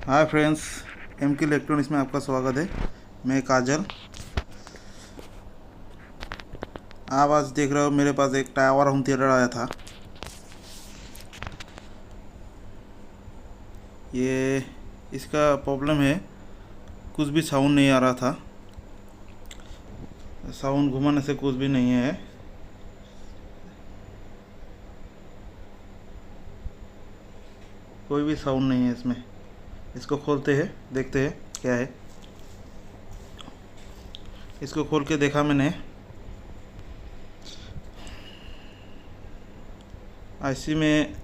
Hi friends, M के electronics में आपका स्वागत है। मैं काजल। आप आज देख रहे हो मेरे पास एक टावर होम थिएटर आया था। ये इसका प्रॉब्लम है, कुछ भी साउंड नहीं आ रहा था। साउंड घुमाने से कुछ भी नहीं है। कोई भी साउंड नहीं है इसमें। इसको खोलते हैं, देखते हैं क्या है। इसको खोल के देखा मैंने। आईसी में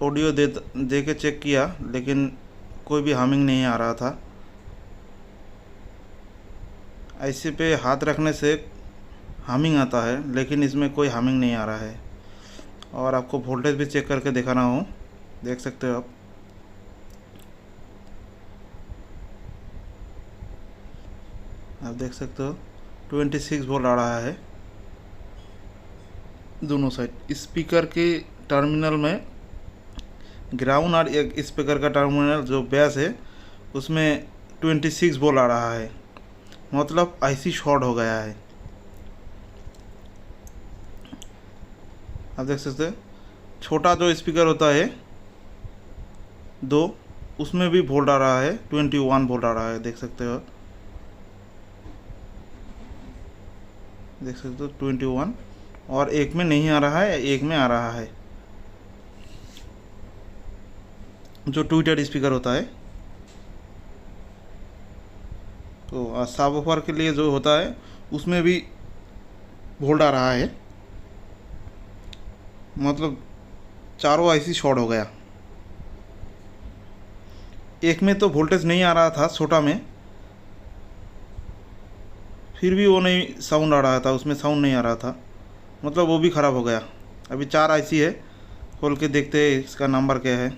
ऑडियो दे के चेक किया, लेकिन कोई भी हार्मिंग नहीं आ रहा था। आईसी पे हाथ रखने से हार्मिंग आता है, लेकिन इसमें कोई हार्मिंग नहीं आ रहा है। और आपको वोल्टेज भी चेक करके दिखाना हो, देख सकते हो आप देख सकते हो 26 वोल्ट आ रहा है दोनों साइड। स्पीकर के टर्मिनल में ग्राउंड और एक स्पीकर का टर्मिनल जो बेस है उसमें 26 वोल्ट आ रहा है। मतलब आईसी शॉर्ट हो गया है। आप देख सकते हैं छोटा जो स्पीकर होता है दो, उसमें भी वोल्ट आ रहा है, 21 वोल्ट आ रहा है। देख सकते हो 21। और एक में नहीं आ रहा है, एक में आ रहा है। जो ट्विटर स्पीकर होता है, तो सबवूफर के लिए जो होता है उसमें भी वोल्ट आ रहा है। मतलब चारों आईसी शॉर्ट हो गया। एक में तो वोल्टेज नहीं आ रहा था छोटा में, फिर भी वो नहीं साउंड आ रहा था, उसमें साउंड नहीं आ रहा था। मतलब वो भी ख़राब हो गया। अभी 4 आईसी है, खोल के देखते हैं इसका नंबर क्या है।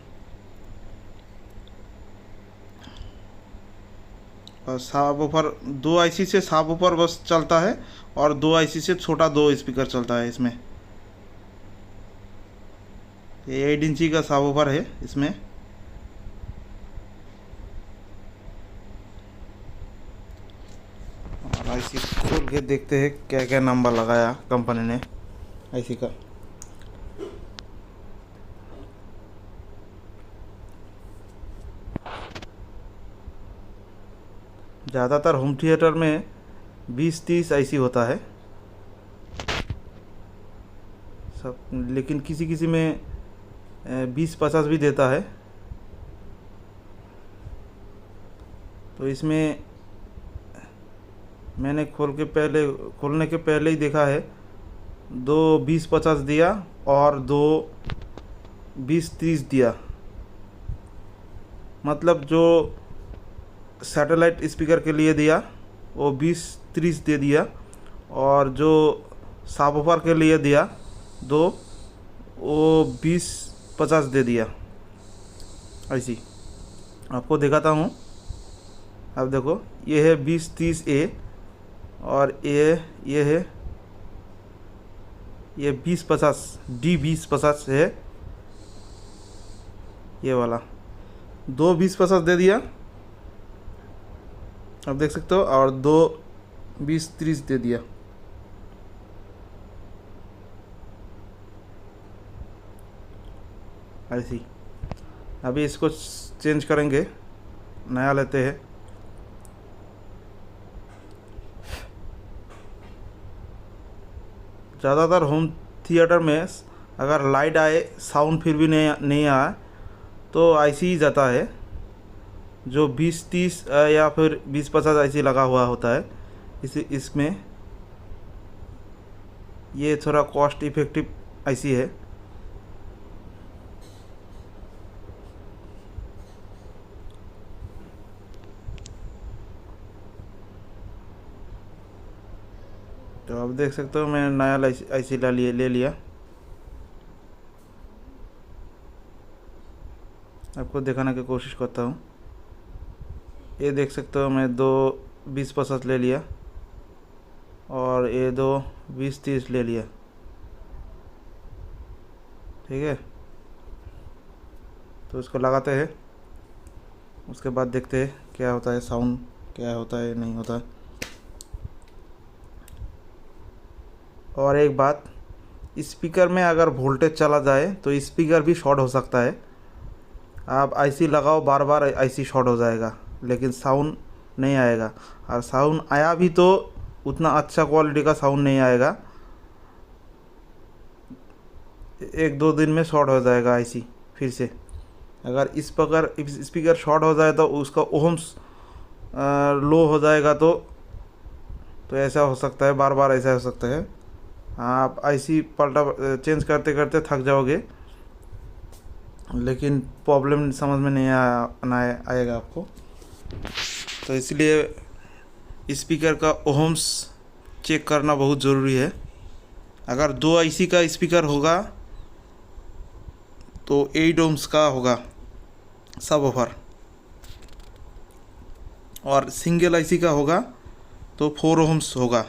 और सबवूफर 2 आईसी से सबवूफर बस चलता है, और 2 आईसी से छोटा 2 स्पीकर चलता है इसमें। ये 8 इंची का सबवूफर है इसमें। और आईसी खोल के देखते हैं क्या क्या नंबर लगाया कंपनी ने आईसी का। ज़्यादातर होम थिएटर में 20-30 आईसी होता है सब, लेकिन किसी किसी में 20-50 भी देता है। तो इसमें मैंने खोलने के पहले ही देखा है, 2 20-50 दिया और 2 20-30 दिया। मतलब जो सैटेलाइट स्पीकर के लिए दिया वो 20-30 दे दिया, और जो सबवूफर के लिए दिया दो, वो 20-50 दे दिया। ऐसी आपको दिखाता हूँ। अब देखो, ये है 20-30A, और ये है ये 20-50 D 20-50 है ये वाला। 2 20-50 दे दिया, आप देख सकते हो, और 2 20-30 दे दिया। ऐसी अभी इसको चेंज करेंगे, नया लेते हैं। ज़्यादातर होम थिएटर में अगर लाइट आए, साउंड फिर भी नहीं आए, तो आईसी ही जाता है। जो 20-30 या फिर 20-50 आईसी लगा हुआ होता है इसमें। ये थोड़ा कॉस्ट इफ़ेक्टिव आईसी है। तो अब देख सकते हो मैं नया आईसी ले लिया। आपको दिखाने की कोशिश करता हूँ। ये देख सकते हो मैं 2 20-50 ले लिया, और ये 2 20-30 ले लिया। ठीक है, तो इसको लगाते हैं। उसके बाद देखते हैं क्या होता है, साउंड क्या होता है नहीं होता। और एक बात, स्पीकर में अगर वोल्टेज चला जाए तो स्पीकर भी शॉर्ट हो सकता है। आप आईसी लगाओ, बार बार आईसी शॉर्ट हो जाएगा, लेकिन साउंड नहीं आएगा। और साउंड आया भी तो उतना अच्छा क्वालिटी का साउंड नहीं आएगा, 1-2 दिन में शॉर्ट हो जाएगा आईसी फिर से। अगर इस प्रकार स्पीकर शॉर्ट हो जाए तो उसका ओहम्स लो हो जाएगा, तो ऐसा हो सकता है, बार बार ऐसा हो सकता है। आप आईसी पलटा चेंज करते करते थक जाओगे, लेकिन प्रॉब्लम समझ में नहीं आएगा आपको। तो इसलिए स्पीकर का ओहम्स चेक करना बहुत ज़रूरी है। अगर 2 आईसी का स्पीकर होगा तो 8 ओम्स का होगा सब ऑफर, और सिंगल आईसी का होगा तो 4 ओम्स होगा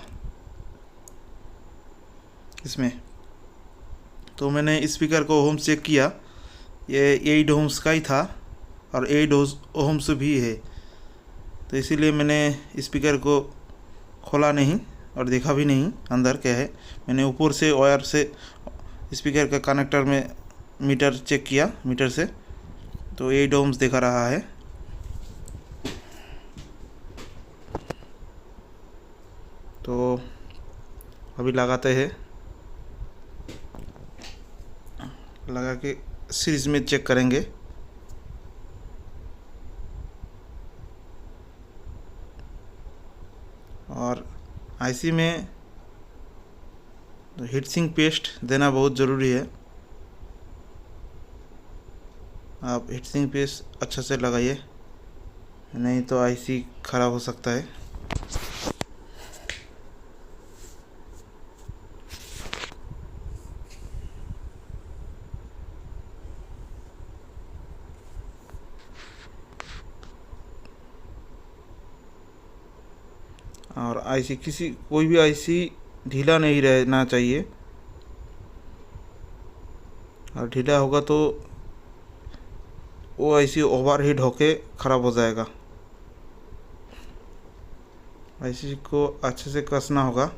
इसमें। तो मैंने स्पीकर को ओम्स चेक किया, ये 8 ओम्स का ही था और 8 ओम्स भी है। तो इसीलिए मैंने स्पीकर को खोला नहीं और देखा भी नहीं अंदर क्या है। मैंने ऊपर से वायर से स्पीकर का कनेक्टर में मीटर चेक किया, मीटर से तो 8 ओम्स दिखा रहा है। तो अभी लगाते हैं, लगा के सीरीज में चेक करेंगे। और आईसी में हीट सिंक पेस्ट देना बहुत ज़रूरी है। आप हीट सिंक पेस्ट अच्छा से लगाइए, नहीं तो आईसी ख़राब हो सकता है। और आईसी कोई भी आईसी ढीला नहीं रहना चाहिए, और ढीला होगा तो वो आईसी ओवरहीट होके ख़राब हो जाएगा। आईसी को अच्छे से कसना होगा।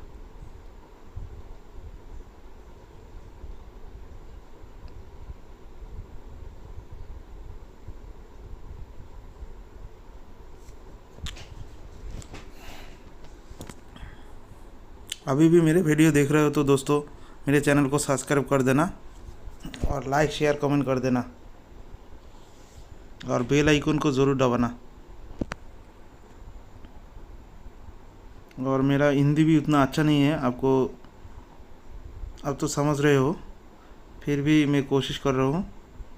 अभी भी मेरे वीडियो देख रहे हो तो दोस्तों मेरे चैनल को सब्सक्राइब कर देना और लाइक शेयर कमेंट कर देना, और बेल आइकन को ज़रूर दबाना। और मेरा हिंदी भी उतना अच्छा नहीं है, आपको अब तो समझ रहे हो, फिर भी मैं कोशिश कर रहा हूँ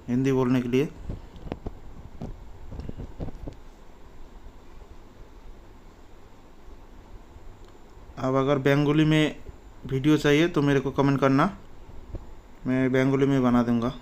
हिंदी बोलने के लिए। अब अगर बंगाली में वीडियो चाहिए तो मेरे को कमेंट करना, मैं बंगाली में बना दूँगा।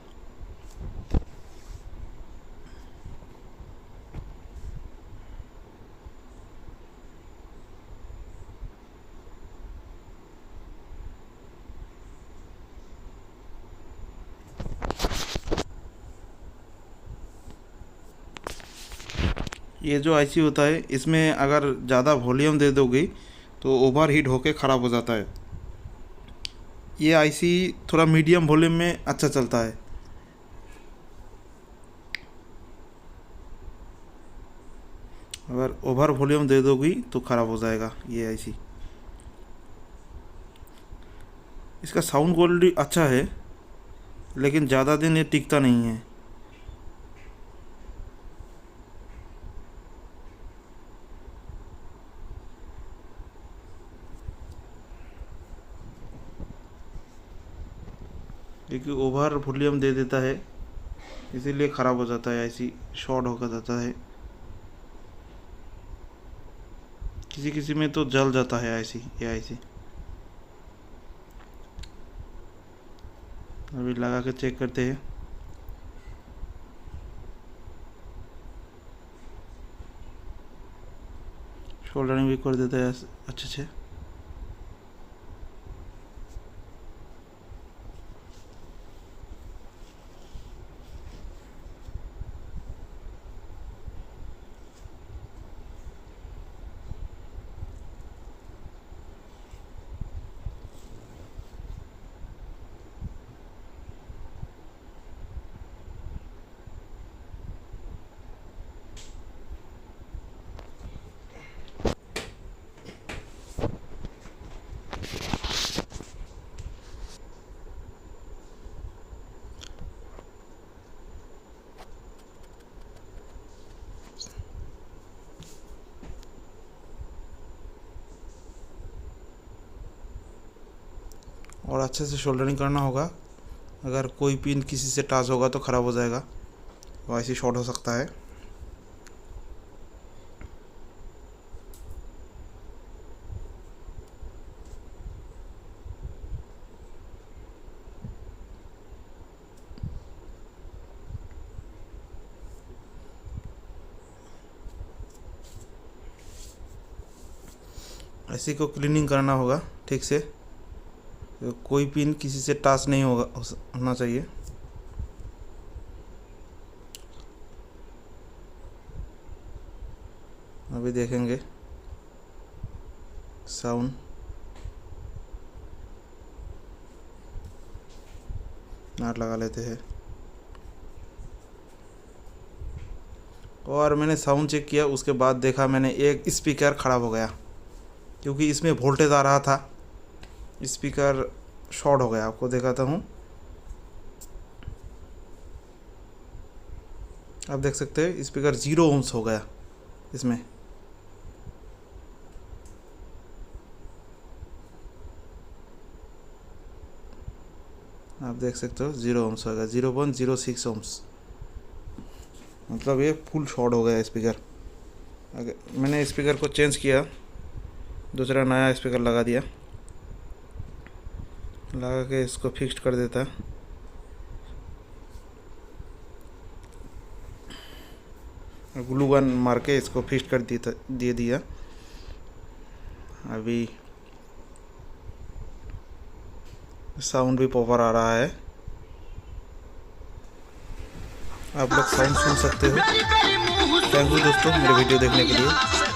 ये जो आईसी होता है इसमें अगर ज़्यादा वॉल्यूम दे दोगे तो ओवर हीट होके ख़राब हो जाता है। ये आईसी थोड़ा मीडियम वॉल्यूम में अच्छा चलता है। अगर ओवर वॉल्यूम दे दोगी तो ख़राब हो जाएगा ये आईसी। इसका साउंड क्वालिटी अच्छा है, लेकिन ज़्यादा दिन ये टिकता नहीं है। क्योंकि ओवर वॉल्यूम दे देता है, इसीलिए ख़राब हो जाता है, आईसी शॉर्ट होकर जाता है। किसी किसी में तो जल जाता है आईसी, ये आईसी। अभी लगा के चेक करते हैं। सोल्डरिंग भी कर देता है अच्छे से। और अच्छे से सोल्डरिंग करना होगा। अगर कोई पिन किसी से टच होगा तो ख़राब हो जाएगा, वो ऐसे शॉर्ट हो सकता है। ऐसे को क्लीनिंग करना होगा ठीक से, कोई पिन किसी से टच नहीं होना चाहिए। अभी देखेंगे साउंड। नट लगा लेते हैं। और मैंने साउंड चेक किया, उसके बाद देखा मैंने एक स्पीकर ख़राब हो गया, क्योंकि इसमें वोल्टेज आ रहा था, स्पीकर शॉर्ट हो गया। आपको दिखाता हूँ, आप देख सकते हैं स्पीकर 0 ohms हो गया इसमें। आप देख सकते हो 0 ohms हो गया, 0.06 ohms, मतलब ये फुल शॉर्ट हो गया स्पीकर। अगर मैंने स्पीकर को चेंज किया, दूसरा नया स्पीकर लगा दिया, लगा के इसको फिक्स कर देता। ग्लू गन मार के इसको फिक्स कर दे दिया। अभी साउंड भी प्रॉपर आ रहा है, आप लोग साउंड सुन सकते हो। थैंक यू दोस्तों मेरे वीडियो देखने के लिए।